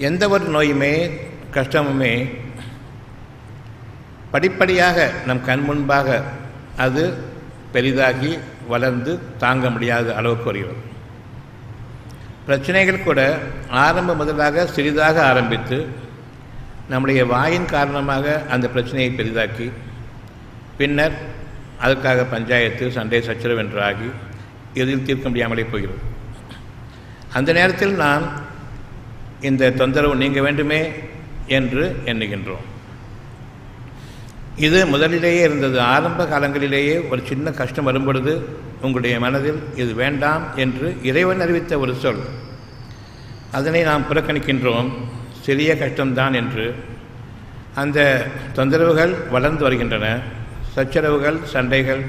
எந்த ஒரு நோயுமே கஷ்டமுமே படிப்படியாக நம் கண் முன்பாக அது பெரிதாகி வளர்ந்து தாங்க முடியாத அளவுக்கு வருகிறது. பிரச்சனைகள் கூட ஆரம்ப முதலாக சிறிதாக ஆரம்பித்து நம்முடைய வாயின் காரணமாக அந்த பிரச்சனையை பெரிதாக்கி பின்னர் அதற்காக பஞ்சாயத்து சண்டை சச்சரவு என்று ஆகி இறுதியில் தீர்க்க முடியாமலே போகிறது. அந்த நேரத்தில் நாம் இந்த தொந்தரவு நீங்க வேண்டுமே என்று எண்ணுகின்றோம். இது முதலிலேயே இருந்தது. ஆரம்ப காலங்களிலேயே ஒரு சின்ன கஷ்டம் வரும்பொழுது உங்களுடைய மனதில் இது வேண்டாம் என்று இறைவன் அறிவித்த ஒரு சொல். அதனை நாம் புறக்கணிக்கின்றோம். சிறிய கஷ்டம்தான் என்று. அந்த தொந்தரவுகள் வளர்ந்து வருகின்றன. சச்சரவுகள், சண்டைகள்,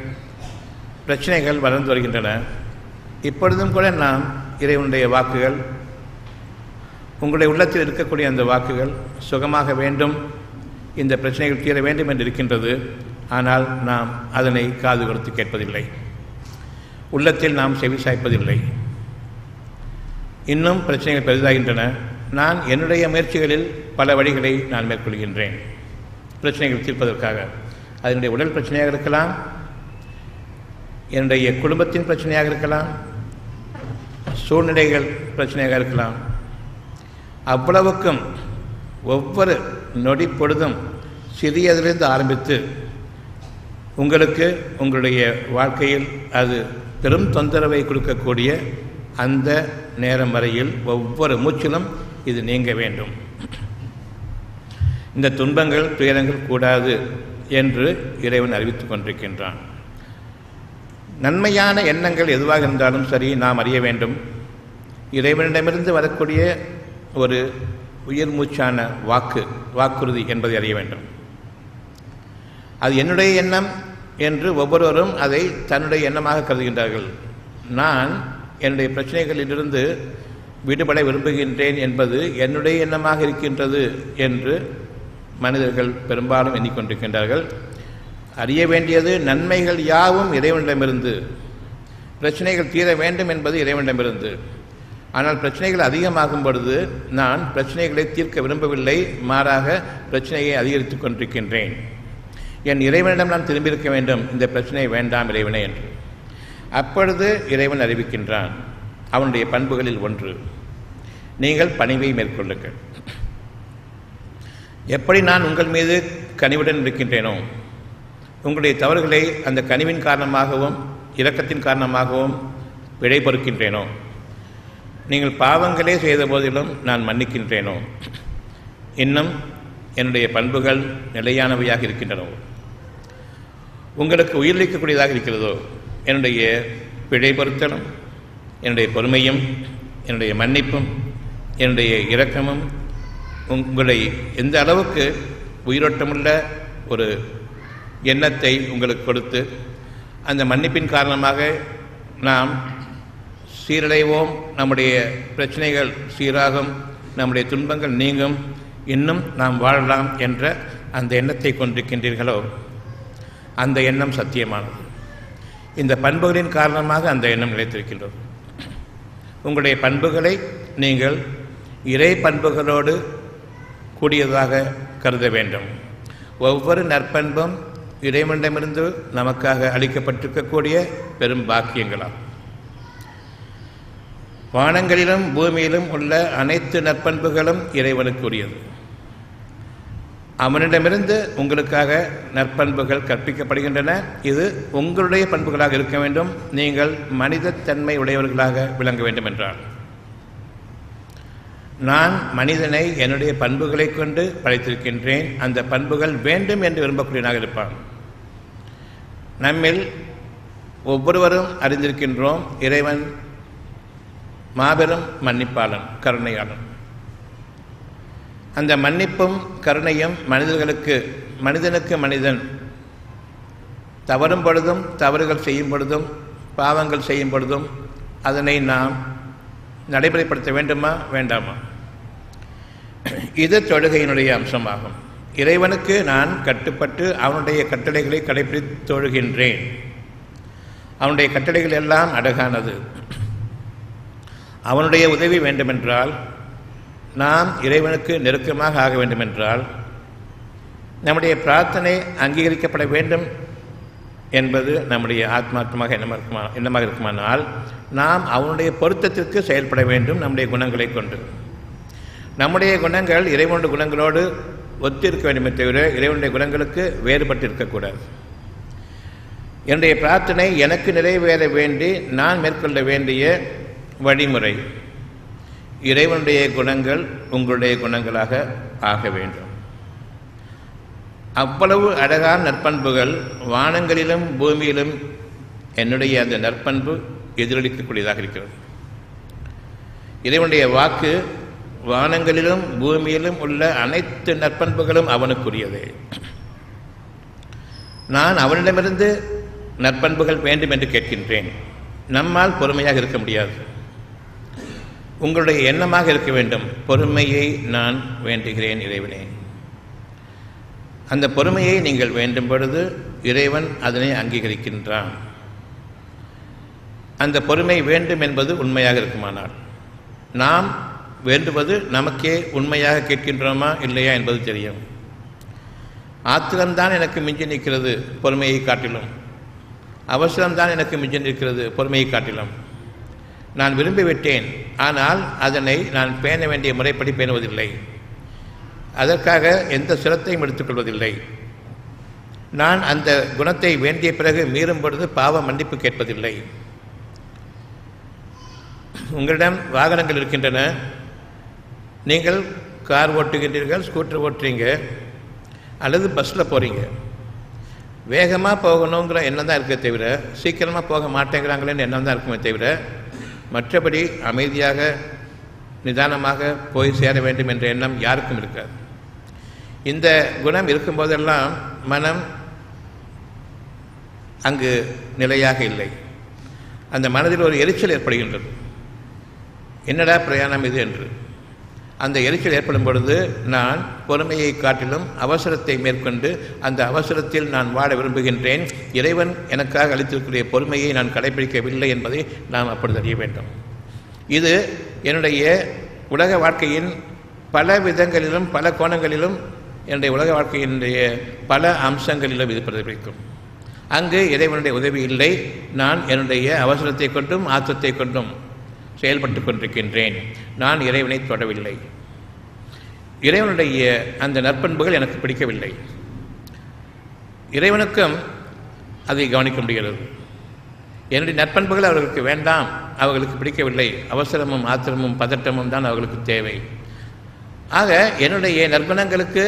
பிரச்சனைகள் வளர்ந்து வருகின்றன. இப்பொழுதும் கூட நாம் இறைவனுடைய வாக்குகள், உங்களுடைய உள்ளத்தில் இருக்கக்கூடிய அந்த வாக்குகள் சுகமாக வேண்டும், இந்த பிரச்சனைகள் தீர வேண்டும் என்று இருக்கின்றது. ஆனால் நாம் அதனை காது கொடுத்து கேட்பதில்லை. உள்ளத்தில் நாம் செவி சாய்ப்பதில்லை. இன்னும் பிரச்சனைகள் பெரிதாகின்றன. நான் என்னுடைய முயற்சிகளில் பல வழிகளை நான் மேற்கொள்கின்றேன் பிரச்சனைகள் தீர்ப்பதற்காக. அதனுடைய உடல் பிரச்சனையாக இருக்கலாம், என்னுடைய குடும்பத்தின் பிரச்சனையாக இருக்கலாம், சூழ்நிலைகள் பிரச்சனையாக இருக்கலாம். அவ்வளவுக்கும் ஒவ்வொரு நொடி பொழுதும் சிறியதிலிருந்து ஆரம்பித்து உங்களுக்கு உங்களுடைய வாழ்க்கையில் அது பெரும் தொந்தரவை கொடுக்கக்கூடிய அந்த நேரம் வரையில் ஒவ்வொரு மூச்சிலும் இது நீங்க வேண்டும். இந்த துன்பங்கள் துயரங்கள் கூடாது என்று இறைவன் அறிவித்துக் கொண்டிருக்கின்றான். நன்மையான எண்ணங்கள் எதுவாக இருந்தாலும் சரி, நாம் அறிய வேண்டும். இறைவனிடமிருந்து வரக்கூடிய ஒரு உயிர் மூச்சான வாக்குறுதி என்பதை அறிய வேண்டும். அது என்னுடைய எண்ணம் என்று ஒவ்வொருவரும் அதை தன்னுடைய எண்ணமாக கருதுகின்றார்கள். நான் என்னுடைய பிரச்சனைகளிலிருந்து விடுபட விரும்புகின்றேன் என்பது என்னுடைய எண்ணமாக இருக்கின்றது என்று மனிதர்கள் பெரும்பாலும் எண்ணிக்கொண்டிருக்கின்றார்கள். அறிய வேண்டியது நன்மைகள் யாவும் இறைவனிடமிருந்து, பிரச்சனைகள் தீர வேண்டும் என்பது இறைவனிடமிருந்து. ஆனால் பிரச்சனைகள் அதிகமாகும் பொழுது நான் பிரச்சனைகளை தீர்க்க விரும்பவில்லை, மாறாக பிரச்சனையை அதிகரித்துக் கொண்டிருக்கின்றேன். என் இறைவனிடம் நான் திரும்பியிருக்க வேண்டும், இந்த பிரச்சனை வேண்டாம் இறைவனே என்று. அப்பொழுது இறைவன் அறிவிக்கின்றான். அவனுடைய பண்புகளில் ஒன்று, நீங்கள் பணிவை மேற்கொள்ளுங்கள். எப்படி நான் உங்கள் மீது கனிவுடன் இருக்கின்றேனோ, உங்களுடைய தவறுகளை அந்த கனிவின் காரணமாகவும் இரக்கத்தின் காரணமாகவும் விடை பொறுக்கின்றேனோ, நீங்கள் பாவங்களே செய்த போதிலும் நான் மன்னிக்கின்றேனோ, இன்னும் என்னுடைய பண்புகள் நிலையானவையாக இருக்கின்றனோ, உங்களுக்கு உயிரிழக்கக்கூடியதாக இருக்கிறதோ, என்னுடைய பிழை பொறுத்தலும், என்னுடைய பொறுமையும், என்னுடைய மன்னிப்பும், என்னுடைய இரக்கமும் உங்களை எந்த அளவுக்கு உயிரோட்டமுள்ள ஒரு எண்ணத்தை உங்களுக்கு கொடுத்து அந்த மன்னிப்பின் காரணமாக நாம் சீரடைவோம், நம்முடைய பிரச்சனைகள் சீராகும், நம்முடைய துன்பங்கள் நீங்கும், இன்னும் நாம் வாழலாம் என்ற அந்த எண்ணத்தை கொண்டிருக்கின்றீர்களோ, அந்த எண்ணம் சத்தியமானது. இந்த பண்புகளின் காரணமாக அந்த எண்ணம் நிலைத்திருக்கின்றது. உங்களுடைய பண்புகளை நீங்கள் இறை பண்புகளோடு கூடியதாக கருத வேண்டும். ஒவ்வொரு நற்பண்பும் இறைவனிடமிருந்து நமக்காக அளிக்கப்பட்டிருக்கக்கூடிய பெரும் பாக்கியங்களாகும். வானங்களிலும் பூமியிலும் உள்ள அனைத்து நற்பண்புகளும் இறைவனுக்குரியது. அவனிடமிருந்து உங்களுக்காக நற்பண்புகள் கற்பிக்கப்படுகின்றன. இது உங்களுடைய பண்புகளாக இருக்க வேண்டும். நீங்கள் மனித தன்மை உடையவர்களாக விளங்க வேண்டும் என்றால், நான் மனிதனை என்னுடைய பண்புகளை கொண்டு படைத்திருக்கின்றேன். அந்த பண்புகள் வேண்டும் என்று விரும்பக்கூடியவனாக இருப்பான். நம்மில் ஒவ்வொருவரும் அறிந்திருக்கின்றோம், இறைவன் மாபெரும் மன்னிப்பாளன், கருணையாளன். அந்த மன்னிப்பும் கருணையும் மனிதனுக்கு மனிதன் தவறும் பொழுதும், தவறுகள் செய்யும் பொழுதும், பாவங்கள் செய்யும் பொழுதும் அதனை நாம் நடைமுறைப்படுத்த வேண்டுமா வேண்டாமா? இது தொழுகையினுடைய அம்சமாகும். இறைவனுக்கு நான் கட்டுப்பட்டு அவனுடைய கட்டளைகளை கடைபிடித்து தொழுகின்றேன். அவனுடைய கட்டளைகள் எல்லாம் அழகானது. அவனுடைய உதவி வேண்டுமென்றால் நாம் இறைவனுக்கு நெருக்கமாக ஆக வேண்டுமென்றால், நம்முடைய பிரார்த்தனை அங்கீகரிக்கப்பட வேண்டும் என்பது நம்முடைய ஆத்மார்த்தமாக எண்ணமாக இருக்குமானால், நாம் அவனுடைய பொருத்தத்திற்கு செயல்பட வேண்டும். நம்முடைய குணங்களை கொண்டு நம்முடைய குணங்கள் இறைவனுடைய குணங்களோடு ஒத்திருக்க வேண்டுமே தவிர இறைவனுடைய குணங்களுக்கு வேறுபட்டு இருக்கக்கூடாது. என்னுடைய பிரார்த்தனை எனக்கு நிறைவேற வேண்டி நான் மேற்கொள்ள வேண்டிய வழிமுறை இறைவனுடைய குணங்கள் உங்களுடைய குணங்களாக ஆக வேண்டும். அவ்வளவு அழகான நற்பண்புகள் வானங்களிலும் பூமியிலும் என்னுடைய அந்த நற்பண்பு எதிரொலிக்கக்கூடியதாக இருக்கிறது. இறைவனுடைய வாக்கு வானங்களிலும் பூமியிலும் உள்ள அனைத்து நற்பண்புகளும் அவனுக்குரியதே. நான் அவனிடமிருந்து நற்பண்புகள் வேண்டும் என்று கேட்கின்றேன். நம்மால் பொறுமையாக இருக்க முடியாது. உங்களுடைய எண்ணமாக இருக்க வேண்டும், பொறுமையை நான் வேண்டுகிறேன் இறைவனே. அந்த பொறுமையை நீங்கள் வேண்டும் பொழுது இறைவன் அதனை அங்கீகரிக்கின்றான். அந்த பொறுமை வேண்டும் என்பது உண்மையாக இருக்குமானால், நாம் வேண்டுவது நமக்கே உண்மையாக கேட்கின்றோமா இல்லையா என்பது தெரியும். ஆத்திரம்தான் எனக்கு மிஞ்சி நிற்கிறது பொறுமையை காட்டிலும், அவசரம்தான் எனக்கு மிஞ்சி நிற்கிறது பொறுமையை காட்டிலும். நான் விரும்பிவிட்டேன், ஆனால் அதனை நான் பேண வேண்டிய முறைப்படி பேணுவதில்லை. அதற்காக எந்த சிரத்தையும் எடுத்துக்கொள்வதில்லை. நான் அந்த குணத்தை வேண்டிய பிறகு மீறும் பொழுது பாவ மன்னிப்பு கேட்பதில்லை. உங்களிடம் வாகனங்கள் இருக்கின்றன, நீங்கள் கார் ஓட்டுகின்றீர்கள், ஸ்கூட்டர் ஓட்டுறீங்க, அல்லது பஸ்ஸில் போகிறீங்க. வேகமாக போகணுங்கிற எண்ணம் தான் இருக்கே தவிர சீக்கிரமாக போக மாட்டேங்கிறாங்களேன்னு எண்ணம் தான் இருக்குமே தவிர மற்றபடி அமைதியாக நிதானமாக போய் சேர வேண்டும் என்ற எண்ணம் யாருக்கும் இருக்காது. இந்த குணம் இருக்கும்போதெல்லாம் மனம் அங்கு நிலையாக இல்லை. அந்த மனதில் ஒரு எரிச்சல் ஏற்படுகின்றது. என்னடா பிரயாணம் இது என்று. அந்த எரிச்சல் ஏற்படும் பொழுது நான் பொறுமையை காட்டிலும் அவசரத்தை மேற்கொண்டு அந்த அவசரத்தில் நான் வாழ விரும்புகின்றேன். இறைவன் எனக்காக அளித்திருக்கிற பொறுமையை நான் கடைபிடிக்கவில்லை என்பதை நாம் அப்பொழுது அறிய வேண்டும். இது என்னுடைய உலக வாழ்க்கையின் பல விதங்களிலும் பல கோணங்களிலும் என்னுடைய உலக வாழ்க்கையினுடைய பல அம்சங்களிலும் இது பிரதிபலிக்கும். அங்கு இறைவனுடைய உதவி இல்லை. நான் என்னுடைய அவசரத்தை கொண்டும் ஆத்திரத்தை கொண்டும் செயல்பட்டு கொண்டிருக்கின்றேன். நான் இறைவனை தொடவில்லை. இறைவனுடைய அந்த நற்பண்புகள் எனக்கு பிடிக்கவில்லை. இறைவனுக்கும் அதை கவனிக்க முடிகிறது. என்னுடைய நற்பண்புகள் அவர்களுக்கு வேண்டாம், அவர்களுக்கு பிடிக்கவில்லை. அவசரமும் ஆத்திரமும் பதட்டமும் தான் அவர்களுக்கு தேவை. ஆக என்னுடைய நற்குணங்களுக்கு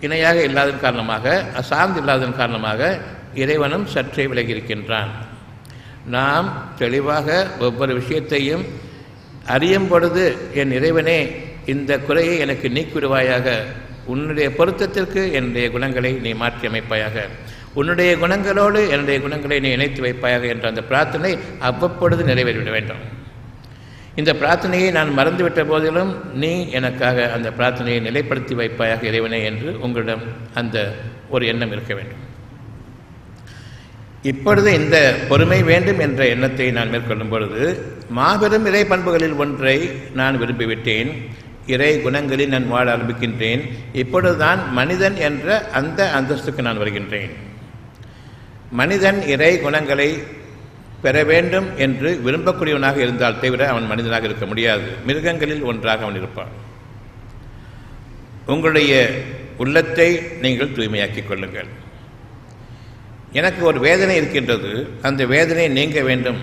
இணையாக இல்லாததன் காரணமாக, சார்ந்து இல்லாததன் காரணமாக இறைவனும் சற்றே விலகியிருக்கின்றான். நாம் தெளிவாக ஒவ்வொரு விஷயத்தையும் அறியும் பொழுது, என் இறைவனே இந்த குறையை எனக்கு நீக்கிவிடுவாயாக, உன்னுடைய பொருத்தத்திற்கு என்னுடைய குணங்களை நீ மாற்றி அமைப்பாயாக, உன்னுடைய குணங்களோடு என்னுடைய குணங்களை நீ இணைத்து வைப்பாயாக என்ற அந்த பிரார்த்தனை அவ்வப்பொழுது நிறைவேறிவிட வேண்டும். இந்த பிரார்த்தனையை நான் மறந்துவிட்ட போதிலும் நீ எனக்காக அந்த பிரார்த்தனையை நிலைப்படுத்தி வைப்பாயாக இறைவனே என்று உங்களிடம் அந்த ஒரு எண்ணம் இருக்க வேண்டும். இப்பொழுது இந்த பொறுமை வேண்டும் என்ற எண்ணத்தை நான் மேற்கொள்ளும் பொழுது மாபெரும் இறை பண்புகளில் ஒன்றை நான் விரும்பிவிட்டேன். இறை குணங்களில் நான் வாழ ஆரம்பிக்கின்றேன். இப்பொழுதுதான் மனிதன் என்ற அந்த அந்தஸ்துக்கு நான் வருகின்றேன். மனிதன் இறை குணங்களை பெற வேண்டும் என்று விரும்பக்கூடியவனாக இருந்தால் தவிர அவன் மனிதனாக இருக்க முடியாது. மிருகங்களில் ஒன்றாக அவன் இருப்பான். உங்களுடைய உள்ளத்தை நீங்கள் தூய்மையாக்கிக் கொள்ளுங்கள். எனக்கு ஒரு வேதனை இருக்கின்றது, அந்த வேதனை நீங்க வேண்டும்,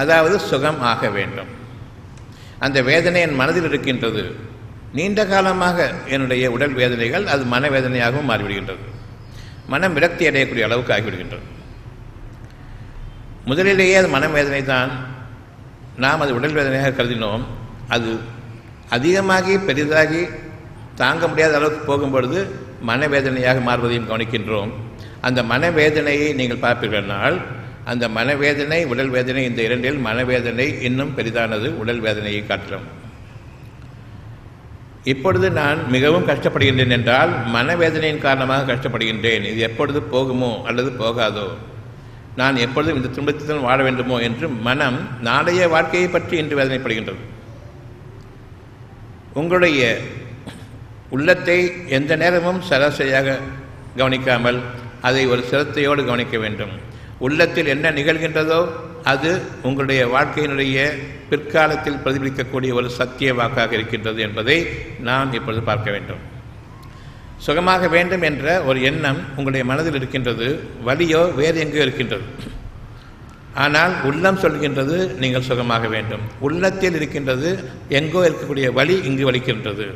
அதாவது சுகம் ஆக வேண்டும். அந்த வேதனை என் மனதில் இருக்கின்றது. நீண்ட காலமாக என்னுடைய உடல் வேதனைகள் அது மனவேதனையாகவும் மாறிவிடுகின்றது. மனம் விரக்தி அடையக்கூடிய அளவுக்கு ஆகிவிடுகின்றது. முதலிலேயே அது மனவேதனை தான், நாம் அது உடல் வேதனையாக கருதினோம். அது அதிகமாகி பெரிதாகி தாங்க முடியாத அளவுக்கு போகும்பொழுது மனவேதனையாக மாறுவதையும் கவனிக்கின்றோம். அந்த மனவேதனையை நீங்கள் பார்ப்பீர்களானால் அந்த மனவேதனை உடல் வேதனை, இந்த இரண்டில் மனவேதனை இன்னும் பெரிதானது உடல் வேதனையை காட்டிலும். இப்பொழுது நான் மிகவும் கஷ்டப்படுகின்றேன் என்றால் மனவேதனையின் காரணமாக கஷ்டப்படுகின்றேன். இது எப்பொழுது போகுமோ அல்லது போகாதோ, நான் எப்பொழுதும் இந்த துன்பத்தில் வாழ வேண்டுமோ என்று மனம் நாளைய வாழ்க்கையை பற்றி இன்று வேதனைப்படுகின்றது. உங்களுடைய உள்ளத்தை எந்த நேரமும் சராசரியாக கவனிக்காமல் அதை ஒரு சிரத்தையோடு கவனிக்க வேண்டும். உள்ளத்தில் என்ன நிகழ்கின்றதோ அது உங்களுடைய வாழ்க்கையினுடைய பிற்காலத்தில் பிரதிபலிக்கக்கூடிய ஒரு சத்திய வாக்காக இருக்கின்றது என்பதை நாம் இப்பொழுது பார்க்க வேண்டும். சுகமாக வேண்டும் என்ற ஒரு எண்ணம் உங்களுடைய மனதில் இருக்கின்றது, வலியோ வேறு எங்கோ இருக்கின்றது. ஆனால் உள்ளம் சொல்கின்றது நீங்கள் சுகமாக வேண்டும். உள்ளத்தில் இருக்கின்றது எங்கோ இருக்கக்கூடிய வலி இங்கு வலிக்கின்றது.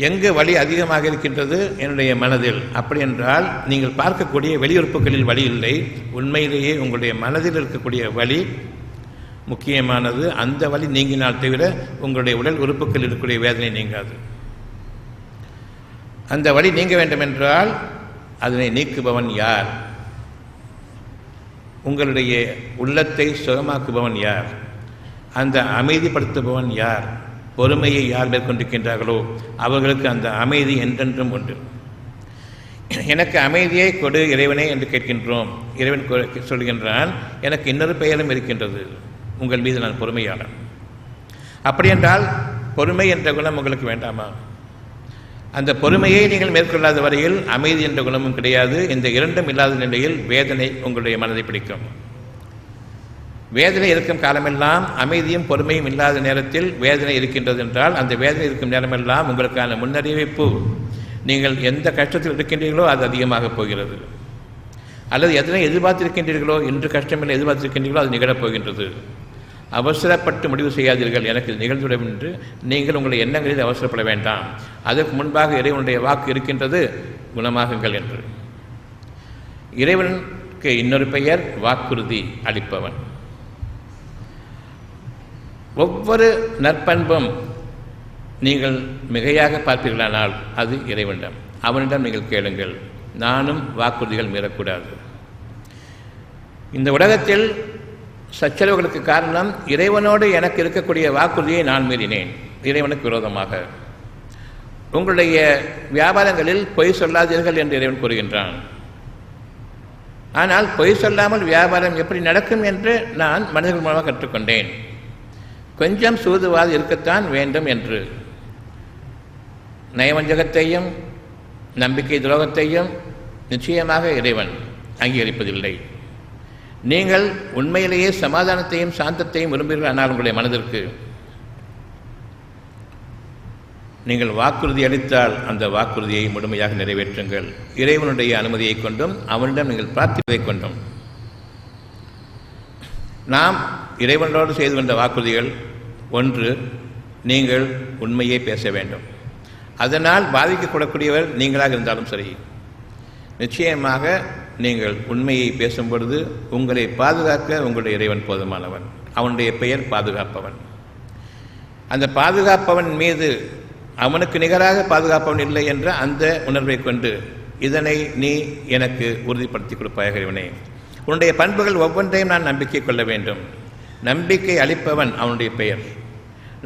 எங்கு வலி அதிகமாக இருக்கின்றது? என்னுடைய மனதில். அப்படி என்றால் நீங்கள் பார்க்கக்கூடிய வெளியுறுப்புகளில் வலி இல்லை, உண்மையிலேயே உங்களுடைய மனதில் இருக்கக்கூடிய வலி முக்கியமானது. அந்த வலி நீங்கினால் தவிர உங்களுடைய உடல் உறுப்புகளில் இருக்கக்கூடிய வேதனை நீங்காது. அந்த வலி நீங்க வேண்டுமென்றால் அதனை நீக்குபவன் யார்? உங்களுடைய உள்ளத்தை சுகமாக்குபவன் யார்? அந்த அமைதிப்படுத்துபவன் யார்? பொறுமையை யார் மேற்கொண்டிருக்கின்றார்களோ அவர்களுக்கு அந்த அமைதி என்றென்றும் உண்டு. எனக்கு அமைதியை கொடு இறைவனே என்று கேட்கின்றோம். இறைவன் சொல்கின்றான், எனக்கு இன்னொரு பெயரும் இருக்கின்றது, உங்கள் மீது நான் பொறுமையாளன். அப்படியென்றால் பொறுமை என்ற குணம் உங்களுக்கு வேண்டாமா? அந்த பொறுமையை நீங்கள் மேற்கொள்ளாத வரையில் அமைதி என்ற குணமும் கிடையாது. இந்த இரண்டும் இல்லாத நிலையில் வேதனை உங்களுடைய மனதை பிடிக்கும். வேதனை இருக்கும் காலமெல்லாம் அமைதியும் பொறுமையும் இல்லாத நேரத்தில் வேதனை இருக்கின்றது என்றால் அந்த வேதனை இருக்கும் நேரமெல்லாம் உங்களுக்கான முன்னறிவிப்பு, நீங்கள் எந்த கஷ்டத்தில் இருக்கின்றீர்களோ அது அதிகமாக போகிறது. அல்லது எதனை எதிர்பார்த்திருக்கின்றீர்களோ, இன்று கஷ்டமில்லை எதிர்பார்த்திருக்கின்றீர்களோ அது நிகழப் போகின்றது. அவசரப்பட்டு முடிவு செய்யாதீர்கள், எனக்கு இது நிகழ்ந்துவிடும் என்று நீங்கள் உங்களுடைய எண்ணங்களில் அவசரப்பட வேண்டாம். அதற்கு முன்பாக இறைவனுடைய வாக்கு இருக்கின்றது, குணமாகுங்கள் என்று. இறைவனுக்கு இன்னொரு பெயர் வாக்குறுதி அளிப்பவன். ஒவ்வொரு நற்பண்பும் நீங்கள் மிகையாக பார்ப்பீர்களானால் அது இறைவனிடம். அவனிடம் நீங்கள் கேளுங்கள். நானும் வாக்குறுதிகள் மீறக்கூடாது. இந்த உலகத்தில் சச்சரவுகளுக்கு காரணம் இறைவனோடு எனக்கு இருக்கக்கூடிய வாக்குறுதியை நான் மீறினேன், இறைவனுக்கு விரோதமாக. உங்களுடைய வியாபாரங்களில் பொய் சொல்லாதீர்கள் என்று இறைவன் கூறுகின்றான். ஆனால் பொய் சொல்லாமல் வியாபாரம் எப்படி நடக்கும் என்று நான் மனிதர்கள் மூலமாக கற்றுக்கொண்டேன். கொஞ்சம் சூதுவாது இருக்கத்தான் வேண்டும் என்று. நயவஞ்சகத்தையும் நம்பிக்கை துரோகத்தையும் நிச்சயமாக இறைவன் அங்கீகரிப்பதில்லை. நீங்கள் உண்மையிலேயே சமாதானத்தையும் சாந்தத்தையும் விரும்புகிறீர்கள். ஆனால் உங்களுடைய மனதிற்கு நீங்கள் வாக்குறுதி அளித்தால் அந்த வாக்குறுதியை முழுமையாக நிறைவேற்றுங்கள். இறைவனுடைய அனுமதியை கொண்டும் அவனிடம் நீங்கள் பிரார்த்திப்பதை கொண்டும். நாம் இறைவனோடு செய்து கொண்ட வாக்குறுதிகள், ஒன்று, நீங்கள் உண்மையை பேச வேண்டும். அதனால் பாதிக்கப்படக்கூடியவர் நீங்களாக இருந்தாலும் சரி, நிச்சயமாக நீங்கள் உண்மையை பேசும் பொழுது உங்களை பாதுகாக்க உங்களுடைய இறைவன் போதுமானவன். அவனுடைய பெயர் பாதுகாப்பவன். அந்த பாதுகாப்பவன் மீது அவனுக்கு நிகராக பாதுகாப்பவன் இல்லை என்ற அந்த உணர்வை கொண்டு இதனை நீ எனக்கு உறுதிப்படுத்தி கொடுப்பாயாக இறைவனே. உன்னுடைய பண்புகள் ஒவ்வொன்றையும் நான் நம்பிக்கை கொள்ள வேண்டும். நம்பிக்கை அளிப்பவன் அவனுடைய பெயர்.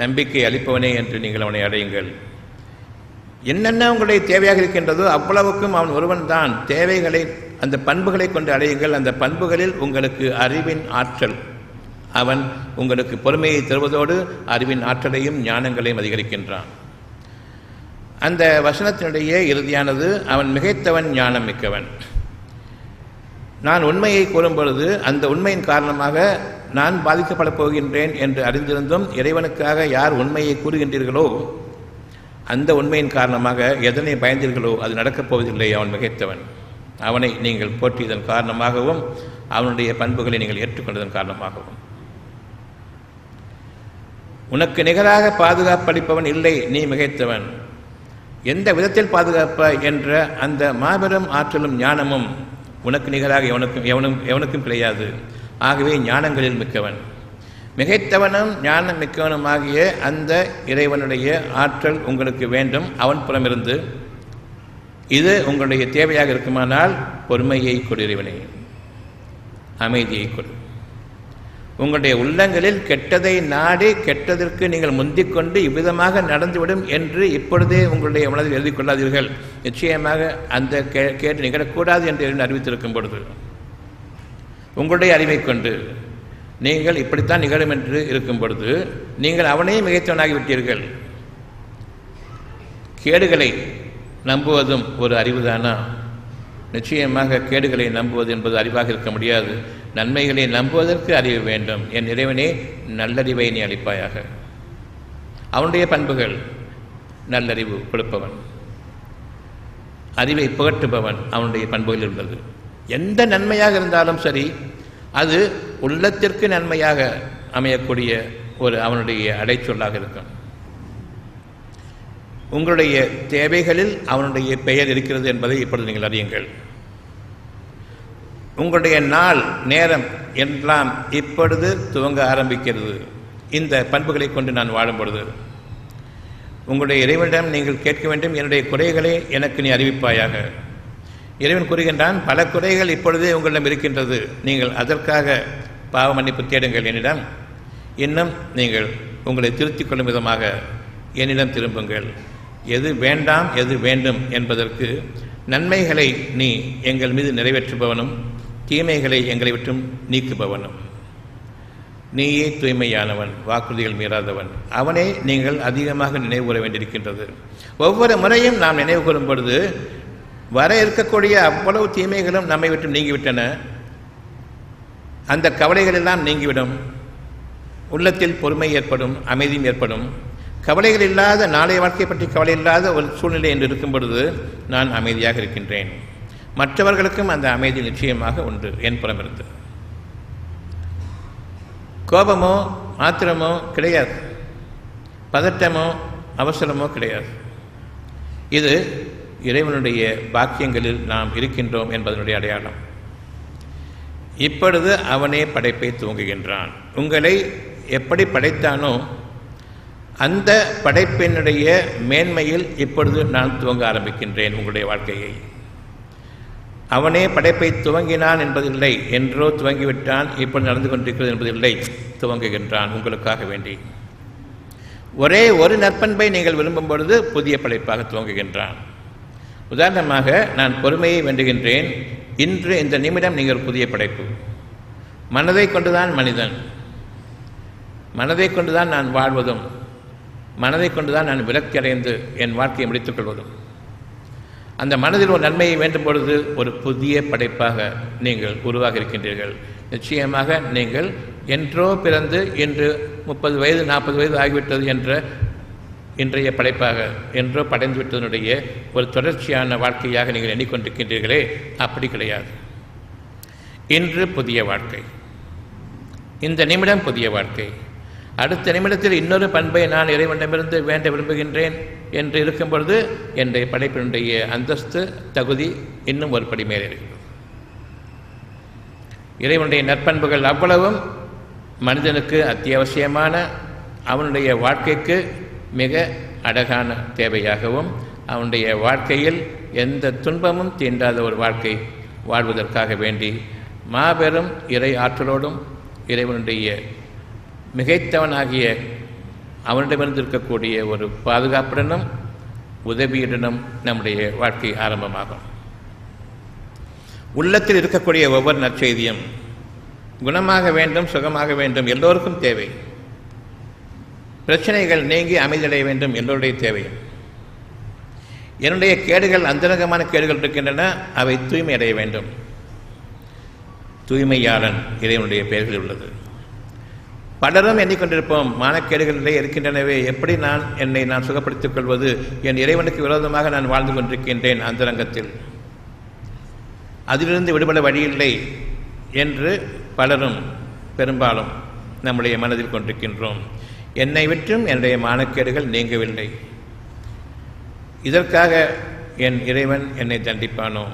நம்பிக்கை அளிப்பவனே என்று நீங்கள் அவனை அடையுங்கள். என்னென்ன உங்களுடைய தேவையாக இருக்கின்றதோ அவ்வளவுக்கும் அவன் ஒருவன் தான். தேவைகளை, அந்த பண்புகளை கொண்டு அடையுங்கள். அந்த பண்புகளில் உங்களுக்கு அறிவின் ஆற்றல், அவன் உங்களுக்கு பொறுமையை தருவதோடு அறிவின் ஆற்றலையும் ஞானங்களையும் அதிகரிக்கின்றான். அந்த வசனத்தினுடைய இறுதியானது, அவன் மிகைத்தவன் ஞானம் மிக்கவன். நான் உண்மையை கூறும் பொழுது அந்த உண்மையின் காரணமாக நான் பாதிக்கப்படப் போகின்றேன் என்று அறிந்திருந்தும் இறைவனுக்காக யார் உண்மையை கூறுகின்றீர்களோ அந்த உண்மையின் காரணமாக எதனை பயந்தீர்களோ அது நடக்கப் போவதில்லை. அவன் மிகைத்தவன். அவனை நீங்கள் போற்றியதன் காரணமாகவும் அவனுடைய பண்புகளை நீங்கள் ஏற்றுக்கொண்டதன் காரணமாகவும். உனக்கு நிகராக பாதுகாப்பளிப்பவன் இல்லை, நீ மிகைத்தவன். எந்த விதத்தில் பாதுகாப்பாய் என்ற அந்த மாபெரும் ஆற்றலும் ஞானமும் உனக்கு நிகராக எவனுக்கும் கிடையாது. ஆகவே ஞானங்களில் மிக்கவன். மிகைத்தவனும் ஞானம் மிக்கவனுமாகிய அந்த இறைவனுடைய ஆற்றல் உங்களுக்கு வேண்டும். அவன் புறமிருந்து இது உங்களுடைய தேவையாக இருக்குமானால் பொறுமையை கொடு இறைவனே, அமைதியை கொடு. உங்களுடைய உள்ளங்களில் கெட்டதை நாடி கெட்டதற்கு நீங்கள் முந்திக்கொண்டு இவ்விதமாக நடந்துவிடும் என்று இப்பொழுதே உங்களுடைய மனதில் எழுதி கொள்ளாதீர்கள். நிச்சயமாக அந்த கேட்டு நிகழக்கூடாது என்று அறிவித்திருக்கும் பொழுது உங்களுடைய அறிவை கொண்டு நீங்கள் இப்படித்தான் நிகழும் என்று இருக்கும் பொழுது நீங்கள் அவனையும் மிகைத்தவனாகிவிட்டீர்கள். கேடுகளை நம்புவதும் ஒரு அறிவுதானா? நிச்சயமாக கேடுகளை நம்புவது என்பது அறிவாக இருக்க முடியாது. நன்மைகளை நம்புவதற்கு அறிவு வேண்டும். என் இறைவனே, நல்லறிவை நீ அளிப்பாயாக. அவனுடைய பண்புகள்: நல்லறிவு கொடுப்பவன், அறிவை புகட்டுபவன். அவனுடைய பண்புகளில் உள்ளது. எந்த நன்மையாக இருந்தாலும் சரி, அது உள்ளத்திற்கு நன்மையாக அமையக்கூடிய ஒரு அவனுடைய அடைச்சொல்லாக இருக்கும். உங்களுடைய தேவைகளில் அவனுடைய பெயர் இருக்கிறது என்பதை இப்பொழுது நீங்கள் அறியுங்கள். உங்களுடைய நாள் நேரம் எல்லாம் இப்பொழுது துவங்க ஆரம்பிக்கிறது. இந்த பண்புகளை கொண்டு நான் வாழும் பொழுது உங்களுடைய இறைவனிடம் நீங்கள் கேட்க வேண்டும், என்னுடைய குறைகளை எனக்கு நீ அறிவிப்பாயாக. இறைவன் கூறுகின்றான், பல குறைகள் இப்பொழுதே உங்களிடம் இருக்கின்றது, நீங்கள் அதற்காக பாவ மன்னிப்பு தேடுங்கள் என்னிடம். இன்னும் நீங்கள் உங்களை திருத்திக் கொள்ளும் விதமாக என்னிடம் திரும்புங்கள். எது வேண்டாம் எது வேண்டும் என்பதற்கு நன்மைகளை நீ எங்கள் மீது நிறைவேற்றுபவனும் தீமைகளை எங்களை விட்டும் நீக்குபவனும். நீயே தூய்மையானவன், வாக்குறுதிகள் மீறாதவன். அவனே நீங்கள் அதிகமாக நினைவு கூற வேண்டியிருக்கின்றது. ஒவ்வொரு முறையும் நாம் நினைவு கூறும் பொழுது வர இருக்கக்கூடிய அவ்வளவு தீமைகளும் நம்மை விட்டு நீங்கிவிட்டன. அந்த கவலைகள் எல்லாம் நீங்கிவிடும். உள்ளத்தில் பொறுமை ஏற்படும், அமைதியும் ஏற்படும். கவலைகள் இல்லாத, நாளைய வாழ்க்கை பற்றி கவலை இல்லாத ஒரு சூழ்நிலை என்று இருக்கும் பொழுது நான் அமைதியாக இருக்கின்றேன். மற்றவர்களுக்கும் அந்த அமைதி நிச்சயமாக உண்டு. என் புறமிருந்து கோபமோ ஆத்திரமோ கிடையாது, பதட்டமோ அவசரமோ கிடையாது. இது இறைவனுடைய பாக்கியங்களில் நாம் இருக்கின்றோம் என்பதனுடைய அடையாளம். இப்பொழுது அவனே படைப்பை துவங்குகின்றான். உங்களை எப்படி படைத்தானோ அந்த படைப்பினுடைய மேன்மையில் இப்பொழுது நான் துவங்க ஆரம்பிக்கின்றேன் உங்களுடைய வாழ்க்கையை. அவனே படைப்பை துவங்கினான் என்பதில்லை, என்றோ துவங்கிவிட்டான், இப்பொழுது நடந்து கொண்டிருக்கிறது என்பதில்லை. துவங்குகின்றான் உங்களுக்காக வேண்டி. ஒரே ஒரு நற்பண்பை நீங்கள் விரும்பும் பொழுது புதிய படைப்பாக துவங்குகின்றான். உதாரணமாக, நான் பொறுமையை வேண்டுகின்றேன். இன்று இந்த நிமிடம் நீங்கள் புதிய படைப்பு. மனதை கொண்டுதான் மனிதன், மனதை கொண்டுதான் நான் வாழ்வதும், மனதை கொண்டுதான் நான் விரக்தி அடைந்து என் வாழ்க்கையை முடித்துக் கொள்வதும். அந்த மனதில் ஒரு நன்மையை வேண்டும் பொழுது ஒரு புதிய படைப்பாக நீங்கள் உருவாக இருக்கின்றீர்கள். நிச்சயமாக நீங்கள் என்றோ பிறந்து இன்று 30 வயது 40 வயது ஆகிவிட்டது என்ற இன்றைய படைப்பாக, என்றோ படைந்து விட்டதனுடைய ஒரு தொடர்ச்சியான வாழ்க்கையாக நீங்கள் எண்ணிக்கொண்டிருக்கின்றீர்களே, அப்படி கிடையாது. இன்று புதிய வாழ்க்கை, இந்த நிமிடம் புதிய வாழ்க்கை. அடுத்த நிமிடத்தில் இன்னொரு பண்பை நான் இறைவனிடமிருந்து வேண்ட விரும்புகின்றேன் என்று இருக்கும் பொழுது என்னுடைய படைப்பினுடைய அந்தஸ்து, தகுதி இன்னும் ஒரு படி மேலே இருக்கிறது. இறைவனுடைய நற்பண்புகள் அவ்வளவும் மனிதனுக்கு அத்தியாவசியமான, அவனுடைய வாழ்க்கைக்கு மிக அழகான தேவையாகவும், அவனுடைய வாழ்க்கையில் எந்த துன்பமும் தீண்டாத ஒரு வாழ்க்கை வாழ்வதற்காக வேண்டி மாபெரும் இறை ஆற்றலோடும் இறைவனுடைய மிகைத்தவனாகிய அவனிடமிருந்து இருக்கக்கூடிய ஒரு பாதுகாப்புடனும் உதவியுடனும் நம்முடைய வாழ்க்கை ஆரம்பமாகும். உள்ளத்தில் இருக்கக்கூடிய ஒவ்வொரு நற்செய்தியும் குணமாக வேண்டும், சுகமாக வேண்டும், எல்லோருக்கும் தேவை. பிரச்சனைகள் நீங்கி அமைதியடைய வேண்டும், எல்லோருடைய தேவை. என்னுடைய கேடுகள், அந்தரங்கமான கேடுகள் இருக்கின்றன, அவை தூய்மை அடைய வேண்டும். தூய்மையாளன் இறைவனுடைய பெயர்களில் உள்ளது. பலரும் எண்ணிக்கொண்டிருப்போம், மானக்கேடுகளிலே இருக்கின்றனவே, எப்படி என்னை நான் சுகப்படுத்திக் கொள்வது? என் இறைவனுக்கு விரோதமாக நான் வாழ்ந்து கொண்டிருக்கின்றேன் அந்தரங்கத்தில், அதிலிருந்து விடுபட வழியில்லை என்று பலரும் பெரும்பாலும் நம்முடைய மனதில் கொண்டிருக்கின்றோம். என்னை விட்டும் என்னுடைய மானக்கேடுகள் நீங்கவில்லை, இதற்காக என் இறைவன் என்னை தண்டிப்பானோ?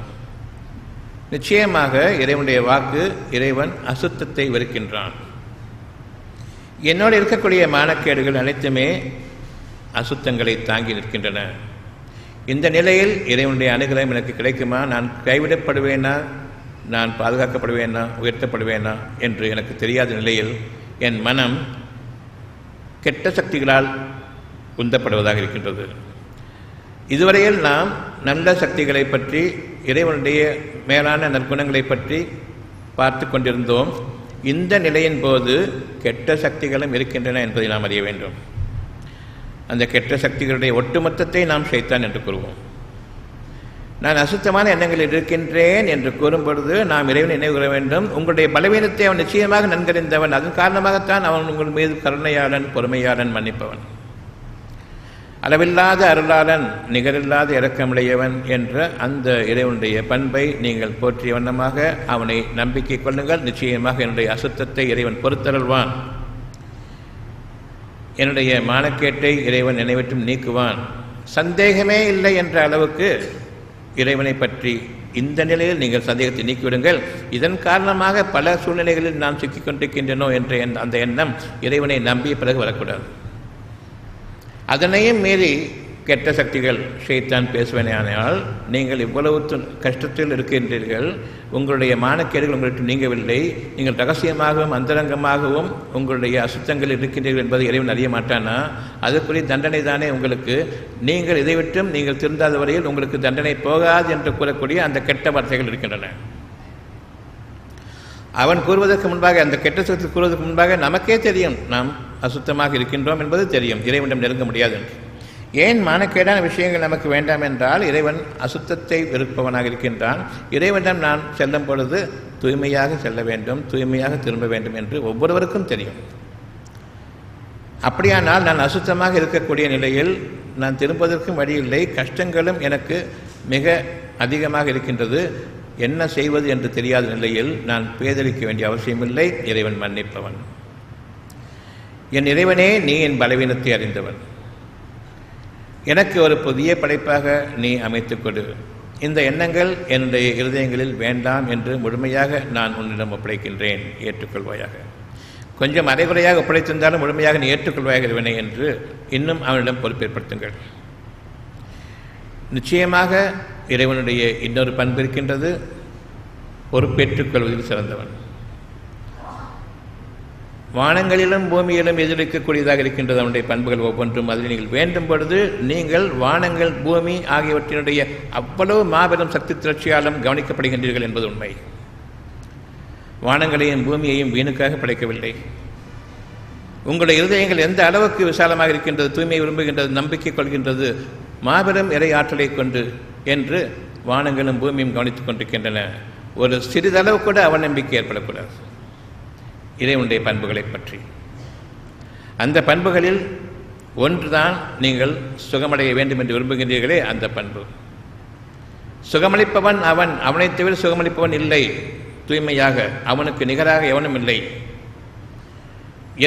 நிச்சயமாக இறைவனுடைய வாக்கு, இறைவன் அசுத்தத்தை வெறுக்கின்றான். என்னோடு இருக்கக்கூடிய மானக்கேடுகள் அனைத்துமே அசுத்தங்களை தாங்கி நிற்கின்றன. இந்த நிலையில் இறைவனுடைய அனுகிரகம் எனக்கு கிடைக்குமா? நான் கைவிடப்படுவேனா, நான் பாதுகாக்கப்படுவேனா, உயர்த்தப்படுவேனா என்று எனக்கு தெரியாத நிலையில் என் மனம் கெட்ட சக்திகளால் உந்தப்படுவதாக இருக்கின்றது. இதுவரையில் நாம் நல்ல சக்திகளை பற்றி, இறைவனுடைய மேலான நற்குணங்களை பற்றி பார்த்து கொண்டிருந்தோம். இந்த நிலையின் போது கெட்ட சக்திகளும் இருக்கின்றன என்பதை நாம் அறிய வேண்டும். அந்த கெட்ட சக்திகளுடைய ஒட்டுமொத்தத்தை நாம் ஷைத்தான் என்று கூறுவோம். நான் அசுத்தமான எண்ணங்களில் இருக்கின்றேன் என்று கூறும் பொழுது நாம் இறைவனை நினைவு கூற வேண்டும். உங்களுடைய பலவீனத்தை அவன் நிச்சயமாக நன்கறிந்தவன். அதன் காரணமாகத்தான் அவன் உங்கள் மீது கருணையாளன், பொறுமையாளன், மன்னிப்பவன், அளவில்லாத அருளாளன், நிகரில்லாத இரக்கமுடையவன் என்ற அந்த இறைவனுடைய பண்பை நீங்கள் போற்றிய வண்ணமாக அவனை நம்பிக்கை கொள்ளுங்கள். நிச்சயமாக என்னுடைய அசுத்தத்தை இறைவன் பொறுத்தருள்வான். என்னுடைய மானக்கேட்டை இறைவன் நினைவற்றும் நீக்குவான். சந்தேகமே இல்லை என்ற அளவுக்கு இறைவனை பற்றி இந்த நிலையில் நீங்கள் சந்தேகத்தை நீக்கிவிடுங்கள். இதன் காரணமாக பல சூழ்நிலைகளில் நாம் சிக்கிக் கொண்டிருக்கின்றனோ என்ற அந்த எண்ணம் இறைவனை நம்பிய பிறகு வரக்கூடாது. அதனையும் மீறி கெட்ட சக்திகள் ஷைத்தான் பேசுவனால் நீங்கள் இவ்வளவு கஷ்டத்தில் இருக்கின்றீர்கள், உங்களுடைய மானக்கேடுகள் உங்களுக்கு நீங்கவில்லை, நீங்கள் ரகசியமாகவும் அந்தரங்கமாகவும் உங்களுடைய அசுத்தங்கள் இருக்கின்றீர்கள் என்பதை இறைவன் அறிய மாட்டானா? அதுக்குரிய தண்டனை தானே உங்களுக்கு. நீங்கள் இதை விட்டும் நீங்கள் திருந்தாத வரையில் உங்களுக்கு தண்டனை போகாது என்று கூறக்கூடிய அந்த கெட்ட வார்த்தைகள் இருக்கின்றன. அவன் கூறுவதற்கு முன்பாக, அந்த கெட்ட சக்தி கூறுவதற்கு முன்பாக நமக்கே தெரியும் நாம் அசுத்தமாக இருக்கின்றோம் என்பது தெரியும். இறைவனிடம் நெருங்க முடியாது என்று. ஏன் மானக்கேடான விஷயங்கள் நமக்கு வேண்டாம் என்றால் இறைவன் அசுத்தத்தை வெறுப்பவனாக இருக்கின்றான். இறைவனிடம் நான் செல்லும் பொழுது தூய்மையாக செல்ல வேண்டும், தூய்மையாக திரும்ப வேண்டும் என்று ஒவ்வொருவருக்கும் தெரியும். அப்படியானால் நான் அசுத்தமாக இருக்கக்கூடிய நிலையில் நான் திரும்புவதற்கும் வழியில்லை, கஷ்டங்களும் எனக்கு மிக அதிகமாக இருக்கின்றது, என்ன செய்வது என்று தெரியாத நிலையில் நான் பேதலிக்க வேண்டிய அவசியமில்லை. இறைவன் மன்னிப்பவன். என் இறைவனே, நீ என் பலவீனத்தை அறிந்தவன், எனக்கு ஒரு புதிய படைப்பாக நீ அமைத்துக் கொடு. இந்த எண்ணங்கள் என்னுடைய இருதயங்களில் வேண்டாம் என்று முழுமையாக நான் உன்னிடம் ஒப்படைக்கின்றேன், ஏற்றுக்கொள்வாயாக. கொஞ்சம் அரைகுறையாக ஒப்படைத்திருந்தாலும் முழுமையாக நீ ஏற்றுக்கொள்வாயாக இறைவனே என்று இன்னும் அவனிடம் பொறுப்பேற்படுத்துங்கள். நிச்சயமாக இறைவனுடைய இன்னொரு பண்பு இருக்கின்றது, பொறுப்பேற்றுக் கொள்வதில் சிறந்தவன். வானங்களிலும் பூமியிலும் எதிர்க்கக்கூடியதாக இருக்கின்றது அவனுடைய பண்புகள் ஒவ்வொன்றும். அதில் நீங்கள் வேண்டும் பொழுது நீங்கள் வானங்கள், பூமி ஆகியவற்றினுடைய அவ்வளவு மாபெரும் சக்தி திரட்சியாலும் கவனிக்கப்படுகின்றீர்கள் என்பது உண்மை. வானங்களையும் பூமியையும் வீணுக்காக படைக்கவில்லை. உங்களுடைய இருதயங்கள் எந்த அளவுக்கு விசாலமாக இருக்கின்றது, தூய்மையை விரும்புகின்றது, நம்பிக்கை கொள்கின்றது, மாபெரும் இறை ஆற்றலை கொண்டு என்று வானங்களும் பூமியும் கவனித்துக் கொண்டிருக்கின்றன. ஒரு சிறிதளவு கூட அவநம்பிக்கை ஏற்படக்கூடாது இறைவனுடைய பண்புகளை பற்றி. அந்த பண்புகளில் ஒன்றுதான் நீங்கள் சுகமடைய வேண்டும் என்று விரும்புகின்றீர்களே, அந்த பண்பு. சுகமளிப்பவன் அவன், அவனை தவிர சுகமளிப்பவன் இல்லை. தூய்மையாக அவனுக்கு நிகராக எவனும் இல்லை.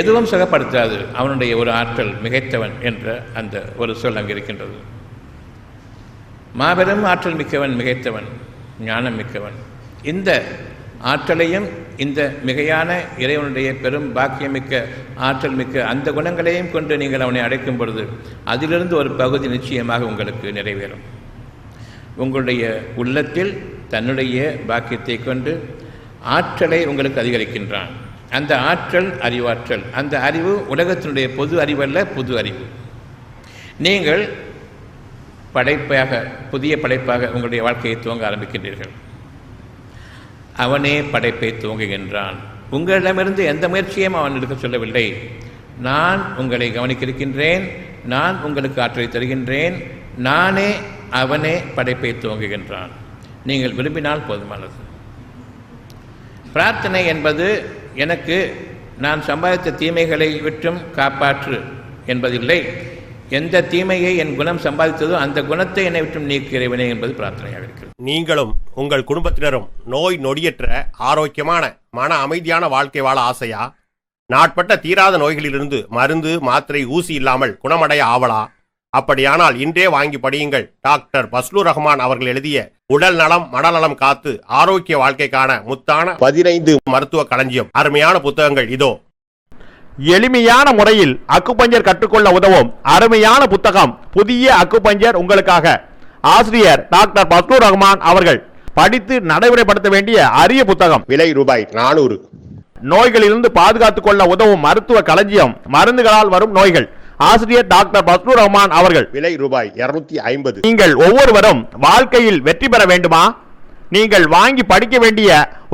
எதுவும் சுகப்படுத்தாது. அவனுடைய ஒரு ஆற்றல் மிகைத்தவன் என்ற அந்த ஒரு சொல் அங்கு இருக்கின்றது. மாபெரும் ஆற்றல் மிக்கவன், மிகைத்தவன், ஞானம் மிக்கவன். இந்த ஆற்றலையும் இந்த மிகையான இறைவனுடைய பெரும் பாக்கியமிக்க ஆற்றல் மிக்க அந்த குணங்களையும் கொண்டு நீங்கள் அவனை அடைக்கும் பொழுது அதிலிருந்து ஒரு பகுதி நிச்சயமாக உங்களுக்கு நிறைவேறும். உங்களுடைய உள்ளத்தில் தன்னுடைய பாக்கியத்தை கொண்டு ஆற்றலை உங்களுக்கு அதிகரிக்கின்றான். அந்த ஆற்றல் அறிவாற்றல். அந்த அறிவு உலகத்தினுடைய பொது அறிவல்ல, புது அறிவு. நீங்கள் படைப்பாக, புதிய படைப்பாக உங்களுடைய வாழ்க்கையை துவங்க ஆரம்பிக்கின்றீர்கள். அவனே படைப்பை துவங்குகின்றான். உங்களிடமிருந்து எந்த முயற்சியும் அவன் எடுக்க சொல்லவில்லை. நான் உங்களை கவனிக்கின்றேன், நான் உங்களுக்கு ஆற்றலை தருகின்றேன், நானே அவனே படைப்பை துவங்குகின்றான். நீங்கள் விரும்பினால் போதுமானது. பிரார்த்தனை என்பது எனக்கு நான் சம்பாதித்த தீமைகளை விட்டும் காப்பாற்று என்பதில்லை. எந்த தீமையை என் குணம் சம்பாதித்ததோ அந்த குணத்தை என்னை விட்டும் நீக்கிறவனே என்பது பிரார்த்தனையாக இருக்கிறது. நீங்களும் உங்கள் குடும்பத்தினரும் நோய் நொடியற்ற ஆரோக்கியமான மன அமைதியான வாழ்க்கை வாழ ஆசையா? நாட்பட்ட தீராத நோய்களிலிருந்து மருந்து மாத்திரை ஊசி இல்லாமல் குணமடைய ஆவலா? அப்படியானால் இன்றே வாங்கி படியுங்கள். டாக்டர் பஸ்லூர் ரஹ்மான் அவர்கள் எழுதிய உடல் நலம் மனநலம் காத்து ஆரோக்கிய வாழ்க்கைக்கான முத்தான 15 மருத்துவ களஞ்சியம். அருமையான புத்தகங்கள் இதோ. எளிமையான முறையில் அக்குபஞ்சர் கற்றுக்கொள்ள உதவும் அருமையான புத்தகம் புதிய அக்குபஞ்சர் உங்களுக்காக. ஆசிரியர் டாக்டர் பஸ்லூர் ரஹ்மான் அவர்கள். படித்து நடைமுறைப்படுத்த வேண்டிய அரிய புத்தகம். விலை ரூபாய் 400. நோய்களிலிருந்து பாதுகாத்துக் கொள்ள உதவும் மருத்துவ களஞ்சியம். மருந்துகளால் வரும் நோய்கள். ஆசிரியர் டாக்டர் பஸ்லூர் ரஹ்மான் அவர்கள். விலை ரூபாய் 250. நீங்கள் ஒவ்வொருவரும் வாழ்க்கையில் வெற்றி பெற வேண்டுமா? நீங்கள் வாங்கி படிக்க வேண்டிய,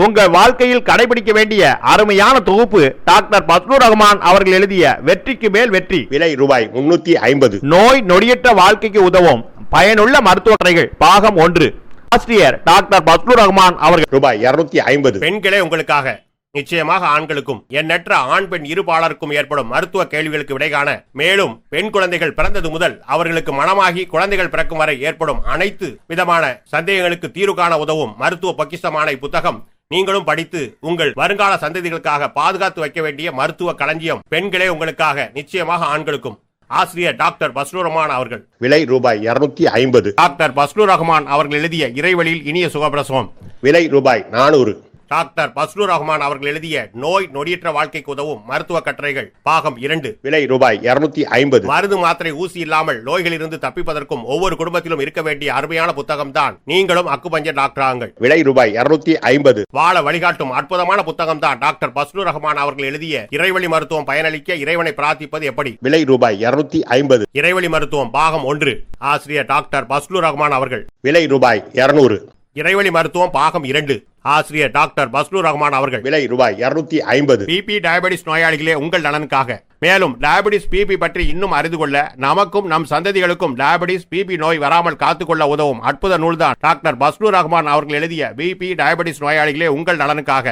உங்கள் வாழ்க்கையில் கடைபிடிக்க வேண்டிய அருமையான தொகுப்பு டாக்டர் பஸ்லூர் ரஹ்மான் அவர்கள் எழுதிய வெற்றிக்கு மேல் வெற்றி. விலை ரூபாய் 350. நோய் நொடியற்ற வாழ்க்கைக்கு உதவும் பயனுள்ள மருத்துவ கதைகள் பாகம் 1. ஆசிரியர் டாக்டர் பஸ்லூர் ரஹ்மான் அவர்கள் ரூபாய் 250. பெண்களே உங்களுக்காக, நிச்சயமாக ஆண்களுக்கும் எண்ணற்ற ஆண் பெண் இருபாலருக்கும் ஏற்படும் மருத்துவ கேள்விகளுக்கு விடை காண, மேலும் பெண் குழந்தைகள் பிறந்தது முதல் அவர்களுக்கு மனமாகி குழந்தைகள் பிறக்கும் வரை ஏற்படும் அனைத்து விதமான சந்தேகங்களுக்கு தீர்வு காண உதவும் மருத்துவ பொக்கிஷமான இப்புத்தகம் நீங்களும் படித்து உங்கள் வருங்கால சந்ததிகளுக்காக பாதுகாத்து வைக்க வேண்டிய மருத்துவ களஞ்சியம். பெண்களே உங்களுக்காக, நிச்சயமாக ஆண்களுக்கும். ஆசிரியர் டாக்டர் பஸ்லூர் ரஹ்மான் அவர்கள். விலை ரூபாய் 250. டாக்டர் பஸ்லூர் ரஹ்மான் அவர்கள் எழுதிய இறைவழியில் இனிய சுகப்பிரசவம். விலை ரூபாய் 400. டாக்டர் பஸ்லூர் ரஹ்மான் அவர்கள் எழுதிய நோய் நொடியற்ற வாழ்க்கைக்கு உதவும் மருத்துவ கட்டுரைகள் பாகம் 2. விலை ரூபாய் 250. மருந்து மாத்திரை ஊசி இல்லாமல் நோய்களிலிருந்து தப்பிப்பதற்கும் ஒவ்வொரு குடும்பத்திலும் இருக்க வேண்டிய அருமையான புத்தகம் தான் நீங்களும் அக்குபஞ்சர் டாக்டர் ஆங்கள். விலை ரூபாய் 250. வாழ வழிகாட்டும் அற்புதமான புத்தகம் தான் டாக்டர் பஸ்லூர் ரஹ்மான் அவர்கள் எழுதிய இறைவழி மருத்துவம் பயனளிக்க இறைவனை பிரார்த்திப்பது எப்படி. விலை ரூபாய் 250. இறைவழி மருத்துவம் பாகம் 1. ஆசிரியர் டாக்டர் பஸ்லூர் ரஹ்மான் அவர்கள். விலை ரூபாய் 200. இறைவழி மருத்துவம் பாகம் 2. ஆசிரியர் டாக்டர் பஸ்லூர் ரஹ்மான் அவர்கள். விலை ரூபாய் 250. பிபி டயபெட்டிஸ் நோயாளிகளே உங்கள் நலனுக்காக. மேலும் டயபெட்டிஸ் பிபி பற்றி இன்னும் அறிந்து கொள்ள, நமக்கும் நம் சந்ததிகளுக்கும் டயபெட்டிஸ் பிபி நோய் வராமல் காத்துக்கொள்ள உதவும் அற்புத நூல்தான் டாக்டர் பஸ்லூர் ரஹ்மான் அவர்கள் எழுதிய பிபி டயபெட்டிஸ் நோயாளிகளே உங்கள் நலனுக்காக.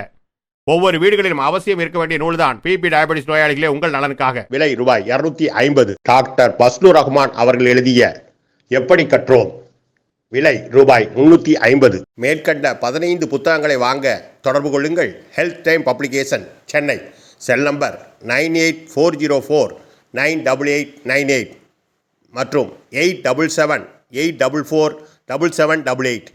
ஒவ்வொரு வீடுகளிலும் அவசியம் இருக்க வேண்டிய நூல்தான் பிபி டயபெட்டிஸ் நோயாளிகளே உங்கள் நலனுக்காக. விலை ரூபாய் 250. டாக்டர் பஸ்லூர் ரஹ்மான் அவர்கள் எழுதிய எப்படி கற்றோம். விலை ரூபாய் 350. மேற்கண்ட 15 புத்தகங்களை வாங்க தொடர்பு கொள்ளுங்கள். Health time publication, Chennai. Cell number 9840498898 மற்றும் 87784477788.